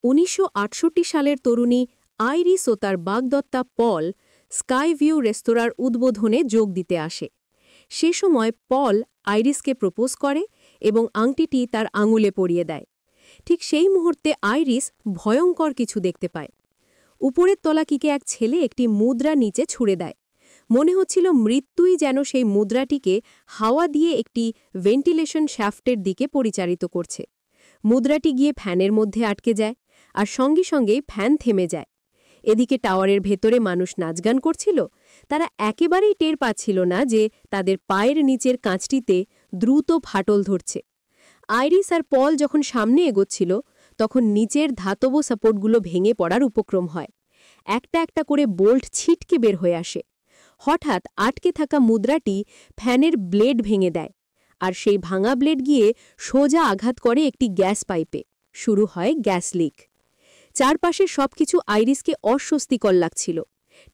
1968 সালের তরুণী আইরিস ও তার বাগদত্তা পল স্কাই ভিউ রেস্তোরাঁর উদ্বোধনে যোগ দিতে আসে। সে সময় পল আইরিসকে প্রপোজ করে এবং আংটিটি তার আঙুলে পরিয়ে দেয়। ঠিক সেই মুহূর্তে আইরিস ভয়ঙ্কর কিছু দেখতে পায়। উপরের তলাকিকে এক ছেলে একটি মুদ্রা নিচে ছুঁড়ে দেয়। মনে হচ্ছিল মৃত্যুই যেন সেই মুদ্রাটিকে হাওয়া দিয়ে একটি ভেন্টিলেশন শ্যাফটের দিকে পরিচালিত করছে। মুদ্রাটি গিয়ে ফ্যানের মধ্যে আটকে যায়, আর সঙ্গে সঙ্গেই ফ্যান থেমে যায়। এদিকে টাওয়ারের ভেতরে মানুষ নাচগান করছিল। তারা একেবারেই টের পাচ্ছিল না যে তাদের পায়ের নিচের কাঁচটিতে দ্রুত ফাটল ধরছে। আইরিস আর পল যখন সামনে এগোচ্ছিল, তখন নিচের ধাতব সাপোর্টগুলো ভেঙে পড়ার উপক্রম হয়। একটা একটা করে বোল্ট ছিটকে বের হয়ে আসে। হঠাৎ আটকে থাকা মুদ্রাটি ফ্যানের ব্লেড ভেঙে দেয়, আর সেই ভাঙা ব্লেড গিয়ে সোজা আঘাত করে একটি গ্যাস পাইপে। শুরু হয় গ্যাস লিক। চারপাশে সবকিছু আইরিসকে অস্বস্তিকর লাগছিল।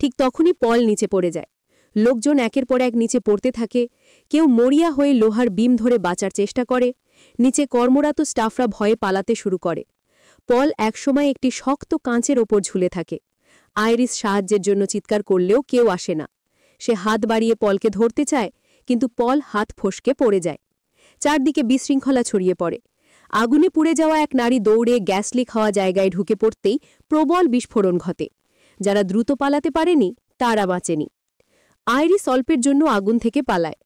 ঠিক তখনই পল নিচে পড়ে যায়। লোকজন একের পর এক নিচে পড়তে থাকে। কেউ মরিয়া হয়ে লোহার বিম ধরে বাঁচার চেষ্টা করে। নিচে কর্মরত স্টাফরা ভয়ে পালাতে শুরু করে। পল একসময় একটি শক্ত কাঁচের ওপর ঝুলে থাকে। আইরিস সাহায্যের জন্য চিৎকার করলেও কেউ আসে না। সে হাত বাড়িয়ে পলকে ধরতে চায়, কিন্তু পল হাত ফসকে পড়ে যায়। চারদিকে বিশৃঙ্খলা ছড়িয়ে পড়ে। আগুনে পুড়ে যাওয়া এক নারী দৌড়ে গ্যাস লিক হওয়া জায়গায় ঢুকে পড়তেই প্রবল বিস্ফোরণ ঘটে। যারা দ্রুত পালাতে পারেনি তারা বাঁচেনি। আইরিস অল্পের জন্য আগুন থেকে পালায়।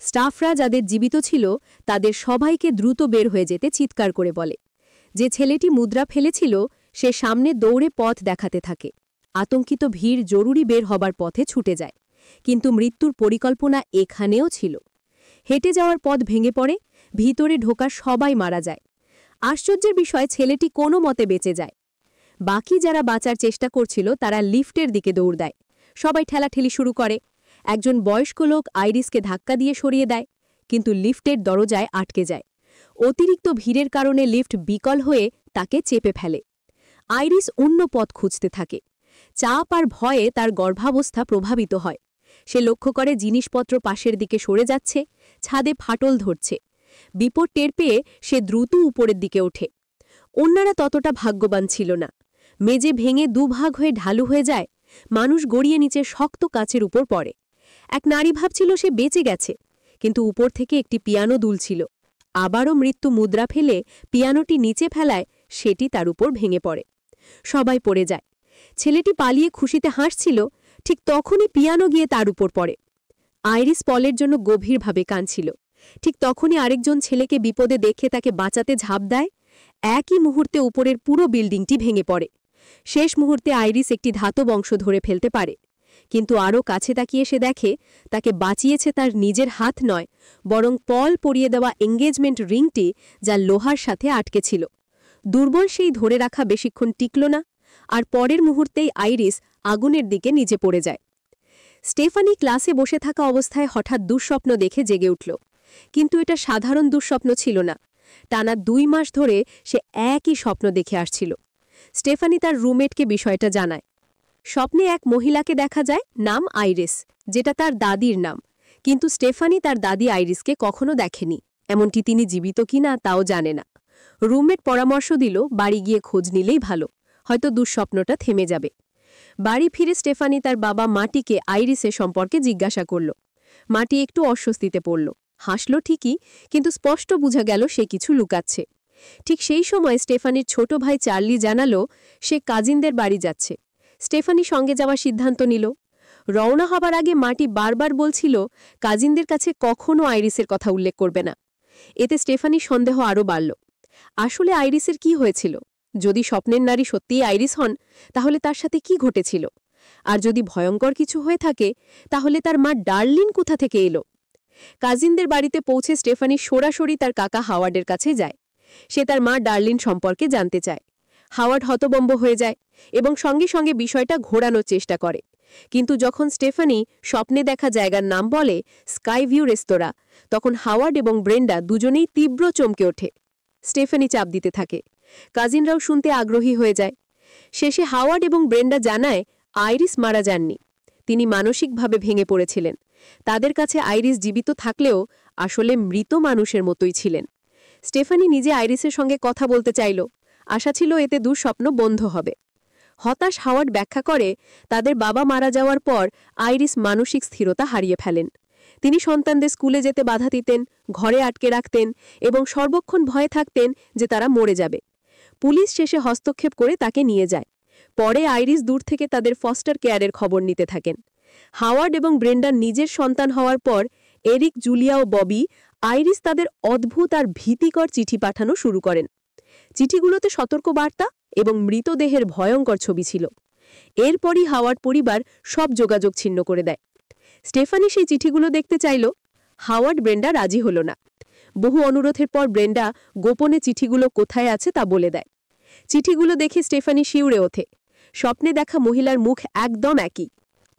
স্টাফরা যাদের জীবিত ছিল তাদের সবাইকে দ্রুত বের হয়ে যেতে চিৎকার করে বলে। যে ছেলেটি মুদ্রা ফেলেছিল সে সামনে দৌড়ে পথ দেখাতে থাকে। আতঙ্কিত ভিড় জরুরি বের হবার পথে ছুটে যায়। কিন্তু মৃত্যুর পরিকল্পনা এখানেও ছিল। হেঁটে যাওয়ার পথ ভেঙে পড়ে, ভিতরে ঢোকা সবাই মারা যায়। আশ্চর্যের বিষয়, ছেলেটি কোনো মতে বেঁচে যায়। বাকি যারা বাঁচার চেষ্টা করছিল তারা লিফটের দিকে দৌড় দেয়। সবাই ঠেলাঠেলি শুরু করে। একজন বয়স্ক লোক আইরিসকে ধাক্কা দিয়ে সরিয়ে দেয়, কিন্তু লিফটের দরজায় আটকে যায়। অতিরিক্ত ভিড়ের কারণে লিফট বিকল হয়ে তাকে চেপে ফেলে। আইরিস অন্য পথ খুঁজতে থাকে। চাপ আর ভয়ে তার গর্ভাবস্থা প্রভাবিত হয়। সে লক্ষ্য করে জিনিসপত্র পাশের দিকে সরে যাচ্ছে, ছাদে ফাটল ধরছে। বিপদ টের পেয়ে সে দ্রুত উপরের দিকে ওঠে। অন্যরা ততটা ভাগ্যবান ছিল না। মেঝে ভেঙে দুভাগ হয়ে ঢালু হয়ে যায়। মানুষ গড়িয়ে নিচে শক্ত কাচের উপর পড়ে। এক নারী ভাবছিল সে বেঁচে গেছে, কিন্তু উপর থেকে একটি পিয়ানো দুলছিল। আবারও মৃত্যু মুদ্রা ফেলে পিয়ানোটি নিচে ফেলায় সেটি তার উপর ভেঙে পড়ে। সবাই পড়ে যায়। ছেলেটি পালিয়ে খুশিতে হাসছিল, ঠিক তখনই পিয়ানো গিয়ে তার উপর পড়ে। আইরিস পলের জন্য গভীরভাবে কাঁদছিল। ঠিক তখনই আরেকজন ছেলেকে বিপদে দেখে তাকে বাঁচাতে ঝাঁপ দেয়। একই মুহূর্তে উপরের পুরো বিল্ডিংটি ভেঙে পড়ে। শেষ মুহূর্তে আইরিস একটি ধাতব অংশ ধরে ফেলতে পারে, কিন্তু আরও কাছে তাকিয়ে সে দেখে তাকে বাঁচিয়েছে তার নিজের হাত নয়, বরং পল পরিয়ে দেওয়া এঙ্গেজমেন্ট রিংটি, যা লোহার সাথে আটকে ছিল। দুর্বল সেই ধরে রাখা বেশিক্ষণ টিকল না, আর পরের মুহূর্তেই আইরিস আগুনের দিকে নিচে পড়ে যায়। স্টেফানি ক্লাসে বসে থাকা অবস্থায় হঠাৎ দুঃস্বপ্ন দেখে জেগে উঠল। কিন্তু এটা সাধারণ দুঃস্বপ্ন ছিল না। টানা 2 মাস ধরে সে একই স্বপ্ন দেখে আসছিল। স্টেফানি তার রুমমেটকে বিষয়টা জানায়। স্বপ্নে এক মহিলাকে দেখা যায়, নাম আইরিস, যেটা তার দাদির নাম। কিন্তু স্টেফানি তার দাদি আইরিসকে কখনো দেখেনি, এমনটি তিনি জীবিত কিনা তাও জানে না। রুমমেট পরামর্শ দিল বাড়ি গিয়ে খোঁজ নিলেই ভালো, হয়তো দুঃস্বপ্নটা থেমে যাবে। বাড়ি ফিরে স্টেফানি তার বাবা মাটিকে আইরিসের সম্পর্কে জিজ্ঞাসা করল। মাটি একটু অস্বস্তিতে পড়ল, হাসল ঠিকই, কিন্তু স্পষ্ট বোঝা গেল সে কিছু লুকাচ্ছে। ঠিক সেই সময় স্টেফানির ছোট ভাই চার্লি জানালো সে কাজিনদের বাড়ি যাচ্ছে। স্টেফানি সঙ্গে যাওয়ার সিদ্ধান্ত নিল। রওনা হবার আগে মাটি বারবার বলছিল কাজিনদের কাছে কখনো আইরিসের কথা উল্লেখ করবে না। এতে স্টেফানির সন্দেহ আরও বাড়ল। আসলে আইরিসের কি হয়েছিল? যদি স্বপ্নের নারী সত্যিই আইরিস হন, তাহলে তার সাথে কি ঘটেছিল? আর যদি ভয়ঙ্কর কিছু হয়ে থাকে, তাহলে তার মা ডার্লিন কোথা থেকে এলো? কাজিনদের বাড়িতে পৌঁছে স্টেফানি সরাসরি তার কাকা হাওয়ার্ডের কাছে যায়। সে তার মা ডার্লিন সম্পর্কে জানতে চায়। হাওয়ার্ড হতবম্ব হয়ে যায় এবং সঙ্গে সঙ্গে বিষয়টা ঘোরানোর চেষ্টা করে। কিন্তু যখন স্টেফানি স্বপ্নে দেখা জায়গার নাম বলে, স্কাই ভিউ রেস্তোরাঁ, তখন হাওয়ার্ড এবং ব্রেন্ডা দুজনেই তীব্র চমকে ওঠে। স্টেফানি চাপ দিতে থাকে। কাজিনরাও শুনতে আগ্রহী হয়ে যায়। শেষে হাওয়ার্ড এবং ব্রেন্ডা জানায় আইরিস মারা যাননি, তিনি মানসিকভাবে ভেঙে পড়েছিলেন। তাদের কাছে আইরিস জীবিত থাকলেও আসলে মৃত মানুষের মতোই ছিলেন। স্টেফানি নিজে আইরিসের সঙ্গে কথা বলতে চাইল। আশা ছিল এতে দুঃস্বপ্ন বন্ধ হবে। হতাশ হাওয়ার্ড ব্যাখ্যা করে তাদের বাবা মারা যাওয়ার পর আইরিস মানসিক স্থিরতা হারিয়ে ফেলেন। তিনি সন্তানদের স্কুলে যেতে বাধা দিতেন, ঘরে আটকে রাখতেন এবং সর্বক্ষণ ভয়ে থাকতেন যে তারা মরে যাবে। পুলিশ শেষে হস্তক্ষেপ করে তাকে নিয়ে যায়। পরে আইরিস দূর থেকে তাদের ফস্টার কেয়ারের খবর নিতে থাকেন। হাওয়ার্ড এবং ব্রেন্ডার নিজের সন্তান হওয়ার পর এরিক, জুলিয়া ও ববি আইরিস তাদের অদ্ভুত আর ভীতিকর চিঠি পাঠানো শুরু করেন। চিঠিগুলোতে সতর্কবার্তা এবং মৃতদেহের ভয়ঙ্কর ছবি ছিল। এরপরই হাওয়ার্ড পরিবার সব যোগাযোগ ছিন্ন করে দেয়। স্টেফানি সেই চিঠিগুলো দেখতে চাইল। হাওয়ার্ড ব্রেন্ডা রাজি হল না। বহু অনুরোধের পর ব্রেন্ডা গোপনে চিঠিগুলো কোথায় আছে তা বলে দেয়। চিঠিগুলো দেখে স্টেফানি শিউরে ওঠে। স্বপ্নে দেখা মহিলার মুখ একদম একই,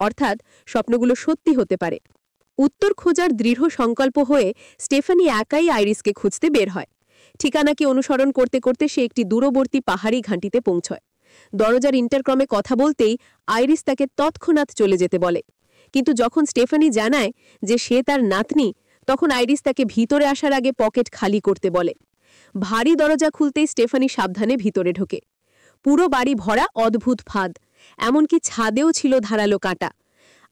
অর্থাৎ স্বপ্নগুলো সত্যি হতে পারে। উত্তর খোঁজার দৃঢ় সংকল্প হয়ে স্টেফানি একাই আইরিসকে খুঁজতে বের হয়। ঠিকানাকে অনুসরণ করতে করতে সে একটি দূরবর্তী পাহাড়ি ঘাঁটিতে পৌঁছয়। দরজার ইন্টারকমে কথা বলতেই আইরিস তাকে তৎক্ষণাৎ চলে যেতে বলে। কিন্তু যখন স্টেফানি জানায় যে সে তার নাতনি, তখন আইরিস তাকে ভিতরে আসার আগে পকেট খালি করতে বলে। ভারী দরজা খুলতেই স্টেফানি সাবধানে ভিতরে ঢোকে। পুরো বাড়ি ভরা অদ্ভুত ফাঁদ, এমনকি ছাদেও ছিল ধারালো কাঁটা।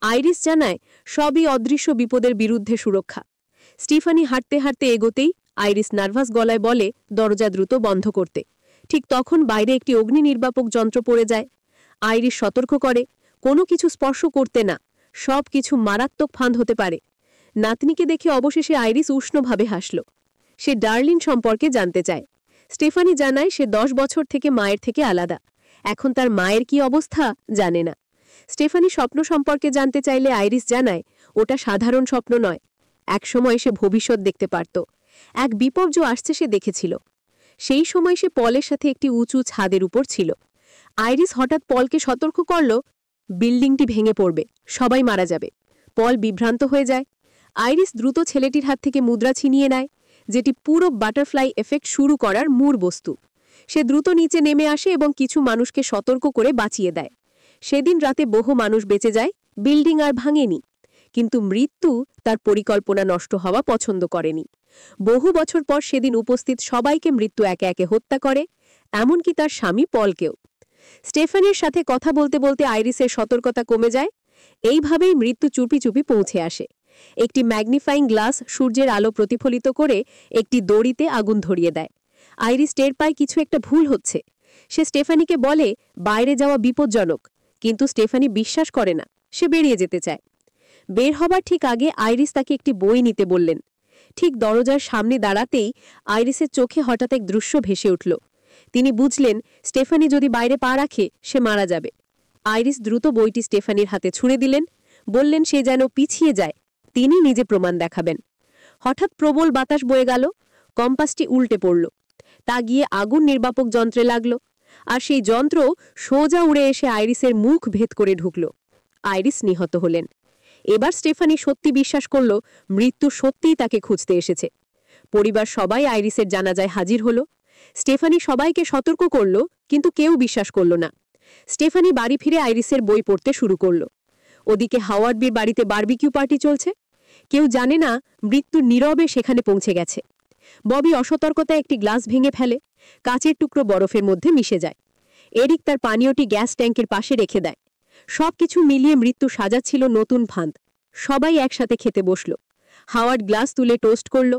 আইরিস জানায় সবই অদৃশ্য বিপদের বিরুদ্ধে সুরক্ষা। স্টিফানি হাঁটতে হাঁটতে এগোতেই আইরিস নার্ভাস গলায় বলে দরজা দ্রুত বন্ধ করতে। ঠিক তখন বাইরে একটি অগ্নি নির্বাপক যন্ত্র পড়ে যায়। আইরিস সতর্ক করে কোনো কিছু স্পর্শ করতে না, সব কিছু মারাত্মক ফাঁদ হতে পারে। নাতনিকে দেখে অবশেষে আইরিস উষ্ণভাবে হাসল। সে ডার্লিন সম্পর্কে জানতে চায়। স্টেফানি জানায় সে 10 বছর থেকে মায়ের থেকে আলাদা। এখন তার মায়ের কি অবস্থা জানে না। স্টেফানি স্বপ্ন সম্পর্কে জানতে চাইলে আইরিস জানায় ওটা সাধারণ স্বপ্ন নয়। একসময় সে ভবিষ্যৎ দেখতে পারত। এক বিপর্যয় আসছে সে দেখেছিল। সেই সময় সে পলের সাথে একটি উঁচু ছাদের উপর ছিল। আইরিস হঠাৎ পলকে সতর্ক করল, বিল্ডিংটি ভেঙে পড়বে, সবাই মারা যাবে। পল বিভ্রান্ত হয়ে যায়। আইরিস দ্রুত ছেলেটির হাত থেকে মুদ্রা ছিনিয়ে নেয়, যেটি পুরো বাটারফ্লাই এফেক্ট শুরু করার মূল বস্তু। সে দ্রুত নিচে নেমে আসে এবং কিছু মানুষকে সতর্ক করে বাঁচিয়ে দেয়। সেদিন রাতে বহু মানুষ বেঁচে যায়, বিল্ডিং আর ভাঙেনি। কিন্তু মৃত্যু তার পরিকল্পনা নষ্ট হওয়া পছন্দ করেনি। বহু বছর পর সেদিন উপস্থিত সবাইকে মৃত্যু একে একে হত্যা করে, এমনকি তার স্বামী পলকেও। স্টেফানির সাথে কথা বলতে বলতে আইরিসের সতর্কতা কমে যায়। এইভাবেই মৃত্যু চুপি চুপি পৌঁছে আসে। একটি ম্যাগনিফাইং গ্লাস সূর্যের আলো প্রতিফলিত করে একটি দড়িতে আগুন ধরিয়ে দেয়। আইরিস টের পায় কিছু একটা ভুল হচ্ছে। সে স্টেফানিকে বলে বাইরে যাওয়া বিপজ্জনক, কিন্তু স্টেফানি বিশ্বাস করে না। সে বেরিয়ে যেতে চায়। বের হবার ঠিক আগে আইরিস তাকে একটি বই নিতে বললেন। ঠিক দরজার সামনে দাঁড়াতেই আইরিসের চোখে হঠাৎ এক দৃশ্য ভেসে উঠল। তিনি বুঝলেন স্টেফানি যদি বাইরে পা রাখে সে মারা যাবে। আইরিস দ্রুত বইটি স্টেফানির হাতে ছুঁড়ে দিলেন, বললেন সে যেন পিছিয়ে যায়, তিনি নিজে প্রমাণ দেখাবেন। হঠাৎ প্রবল বাতাস বয়ে গেল, কম্পাসটি উল্টে পড়ল। তা গিয়ে আগুন নির্বাপক যন্ত্রে লাগল, আর সেই যন্ত্র সোজা উড়ে এসে আইরিসের মুখ ভেদ করে ঢুকল। আইরিস নিহত হলেন। এবার স্টেফানি সত্যি বিশ্বাস করল মৃত্যু সত্যিই তাকে খুঁজতে এসেছে। পরিবার সবাই আইরিসের জানাজায় হাজির হল। স্টেফানি সবাইকে সতর্ক করল, কিন্তু কেউ বিশ্বাস করল না। স্টেফানি বাড়ি ফিরে আইরিসের বই পড়তে শুরু করল। ওদিকে হাওয়ার্ডবির বাড়িতে বারবিকিউ পার্টি চলছে। কেউ জানে না মৃত্যু নীরবে সেখানে পৌঁছে গেছে। ববি অসতর্কতায় একটি গ্লাস ভেঙে ফেলে, কাচের টুকরো বরফের মধ্যে মিশে যায়। এরিক তার পানীয়টি গ্যাস ট্যাঙ্কের পাশে রেখে দেয়। সবকিছু মিলিয়ে মৃত্যু সাজাচ্ছিল নতুন ফাঁদ। সবাই একসাথে খেতে বসল। হাওয়ার্ড গ্লাস তুলে টোস্ট করল।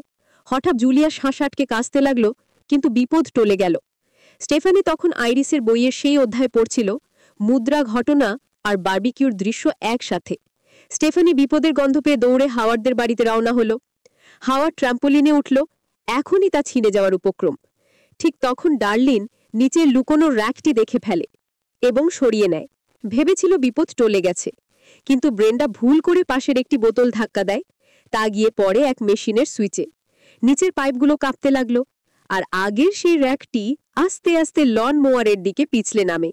হঠাৎ জুলিয়া শ্বাস আটকে কাঁচতে লাগল, কিন্তু বিপদ টলে গেল। স্টেফানি তখন আইরিসের বইয়ের সেই অধ্যায় পড়ছিল, মুদ্রা, ঘটনা আর বারবিকিউর দৃশ্য একসাথে। স্টেফানি বিপদের গন্ধ পেয়ে দৌড়ে হাওয়ার্ডদের বাড়িতে রওনা হল। হাওয়ার্ড ট্র্যাম্পোলিনে উঠল, এখনই তা ছিঁড়ে যাওয়ার উপক্রম। ঠিক তখন ডার্লিন নিচের লুকোনো র্যাকটি দেখে ফেলে এবং সরিয়ে নেয়। ভেবেছিল বিপদ টলে গেছে, কিন্তু ব্রেন্ডা ভুল করে পাশের একটি বোতল ধাক্কা দেয়। তা গিয়ে পড়ে এক মেশিনের সুইচে। নিচের পাইপগুলো কাঁপতে লাগলো, আর আগের সেই র্যাকটি আস্তে আস্তে লন মোয়ারের দিকে পিছলে নামে।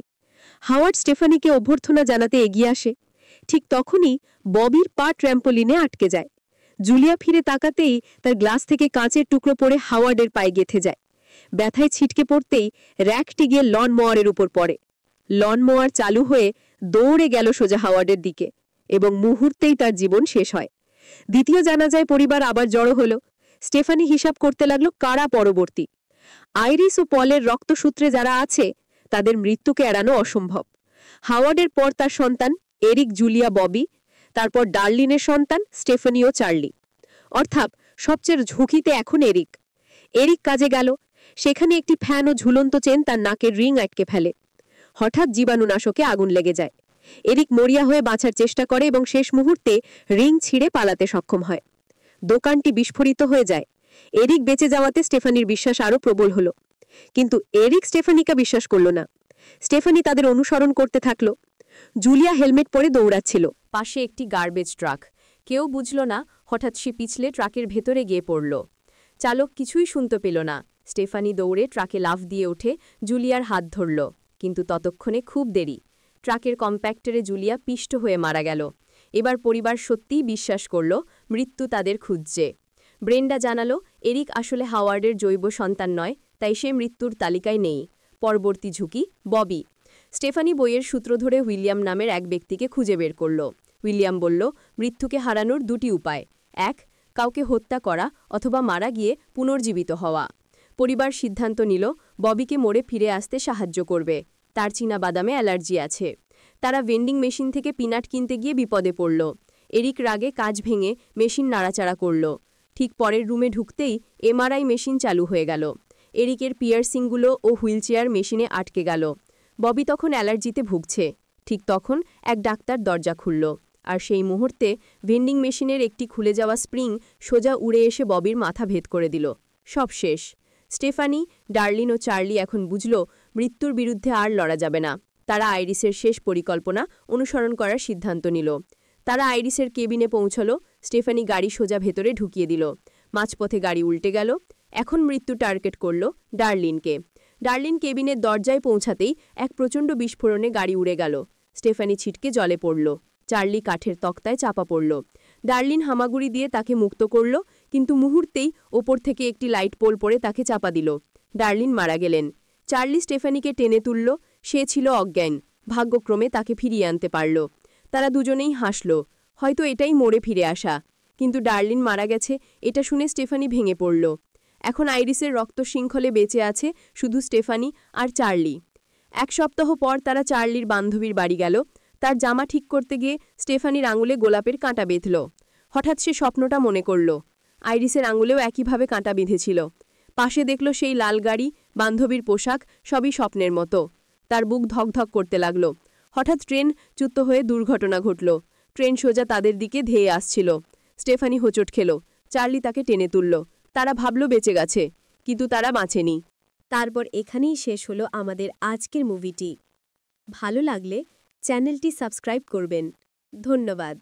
হাওয়ার্ড স্টেফানিকে অভ্যর্থনা জানাতে এগিয়ে আসে। ঠিক তখনই ববির পা ট্র্যাম্পোলিনে আটকে যায়। জুলিয়া ফিরে তাকাতেই তার গ্লাস থেকে কাঁচের টুকরো পড়ে হাওয়ার্ডের পায়ে গেঁথে যায়। ব্যথায় ছিটকে পড়তেই র্যাকটি গিয়ে লন মোয়ারের উপর পড়ে। লন মোয়ার চালু হয়ে দৌড়ে গেল সোজা হাওয়ার্ডের দিকে, এবং মুহূর্তেই তার জীবন শেষ হয়। দ্বিতীয় জানাজায় পরিবার আবার জড়ো হল। স্টেফানি হিসাব করতে লাগলো কারা পরবর্তী। আইরিস ও পলের রক্তসূত্রে যারা আছে তাদের মৃত্যুকে এড়ানো অসম্ভব। হাওয়ার্ডের পর তার সন্তান এরিক, জুলিয়া, ববি, তারপর ডার্লিনের সন্তান স্টেফানি ও চার্লি। অর্থাৎ সবচেয়ে ঝুঁকিতে এখন এরিক। এরিক কাজে গেল, সেখানে একটি ফ্যান ও ঝুলন্ত চেন তার নাকের রিং আটকে ফেলে। হঠাৎ জীবাণুনাশকে আগুন লেগে যায়। এরিক মরিয়া হয়ে বাঁচার চেষ্টা করে এবং শেষ মুহূর্তে রিং ছিঁড়ে পালাতে সক্ষম হয়। দোকানটি বিস্ফোরিত হয়ে যায়। এরিক বেঁচে যাওয়াতে স্টেফানির বিশ্বাস আরও প্রবল হল। কিন্তু এরিক স্টেফানিকে বিশ্বাস করল না। স্টেফানি তাদের অনুসরণ করতে থাকল। জুলিয়া হেলমেট পরে দৌড়াচ্ছিল। পাশে একটি গার্বেজ ট্রাক। কেউ বুঝল না, হঠাৎ সে পিছলে ট্রাকের ভেতরে গিয়ে পড়ল। চালক কিছুই শুনতে পেল না। স্টেফানি দৌড়ে ট্রাকে লাফ দিয়ে উঠে জুলিয়ার হাত ধরল, কিন্তু ততক্ষণে খুব দেরি। ট্রাকের কম্প্যাক্টরে জুলিয়া পিষ্ট হয়ে মারা গেল। এবার পরিবার সত্যিই বিশ্বাস করল মৃত্যু তাদের খুঁজছে। ব্রেন্ডা জানালো এরিক আসলে হাওয়ার্ডের জৈব সন্তান নয়, তাই সে মৃত্যুর তালিকায় নেই। পরবর্তী ঝুঁকি ববি। স্টেফানি বইয়ের সূত্র ধরে উইলিয়াম নামের এক ব্যক্তিকে খুঁজে বের করল। উইলিয়াম বলল মৃত্যুকে হারানোর দুটি উপায়, এক, কাউকে হত্যা করা অথবা মারা গিয়ে পুনর্জীবিত হওয়া। পরিবার সিদ্ধান্ত নিল ববিকে মরে ফিরে আসতে সাহায্য করবে। তার চীনা বাদামে অ্যালার্জি আছে। তারা ভেন্ডিং মেশিন থেকে পিনাট কিনতে গিয়ে বিপদে পড়ল। এরিক রাগে কাঁচ ভেঙে মেশিন নাড়াচাড়া করল। ঠিক পরের রুমে ঢুকতেই এমআরআই মেশিন চালু হয়ে গেল। এরিকের পিয়ার্সিংগুলো ও হুইলচেয়ার মেশিনে আটকে গেল। ববি তখন অ্যালার্জিতে ভুগছে। ঠিক তখন এক ডাক্তার দরজা খুলল, আর সেই মুহূর্তে ভেন্ডিং মেশিনের একটি খুলে যাওয়া স্প্রিং সোজা উড়ে এসে ববির মাথা ভেদ করে দিল। সব শেষ। স্টেফানি, ডার্লিন ও চার্লি এখন বুঝল মৃত্যুর বিরুদ্ধে আর লড়া যাবে না। তারা আইরিসের শেষ পরিকল্পনা অনুসরণ করার সিদ্ধান্ত নিল। তারা আইরিসের কেবিনে পৌঁছল। স্টেফানি গাড়ি সোজা ভেতরে ঢুকিয়ে দিল। মাঝপথে গাড়ি উল্টে গেল। এখন মৃত্যু টার্গেট করল ডার্লিনকে। ডার্লিন কেবিনের দরজায় পৌঁছাতেই এক প্রচণ্ড বিস্ফোরণে গাড়ি উড়ে গেল। স্টেফানি ছিটকে জলে পড়ল। চার্লি কাঠের তক্তায় চাপা পড়ল। ডার্লিন হামাগুড়ি দিয়ে তাকে মুক্ত করল, কিন্তু মুহূর্তেই ওপর থেকে একটি লাইট পোল পড়ে তাকে চাপা দিল। ডার্লিন মারা গেলেন। চার্লি স্টেফানিকে টেনে তুলল। সে ছিল অজ্ঞান। ভাগ্যক্রমে তাকে ফিরিয়ে আনতে পারল। তারা দুজনেই হাসল, হয়তো এটাই মরে ফিরে আসা। কিন্তু ডার্লিন মারা গেছে এটা শুনে স্টেফানি ভেঙে পড়ল। এখন আইরিসের রক্তশৃঙ্খলে বেঁচে আছে শুধু স্টেফানি আর চার্লি। এক সপ্তাহ পর তারা চার্লির বান্ধবীর বাড়ি গেল। তার জামা ঠিক করতে গিয়ে স্টেফানির আঙুলে গোলাপের কাঁটা বেঁধল। হঠাৎ সে স্বপ্নটা মনে করল। আইরিসের আঙুলেও একইভাবে কাঁটা বেঁধেছিল। পাশে দেখল সেই লাল গাড়ি, বান্ধবীর পোশাক, সবই স্বপ্নের মতো। তার বুক ধকধক করতে লাগল। হঠাৎ ট্রেন চ্যুত হয়ে দুর্ঘটনা ঘটল। ট্রেন সোজা তাদের দিকে ধেয়ে আসছিল। স্টেফানি হোঁচট খেল। চার্লি তাকে টেনে তুলল। তারা ভাবল বেঁচে গেছে, কিন্তু তারা বাঁচেনি। তারপর এখানেই শেষ হলো আমাদের আজকের মুভিটি। ভালো লাগলে চ্যানেলটি সাবস্ক্রাইব করবেন। ধন্যবাদ।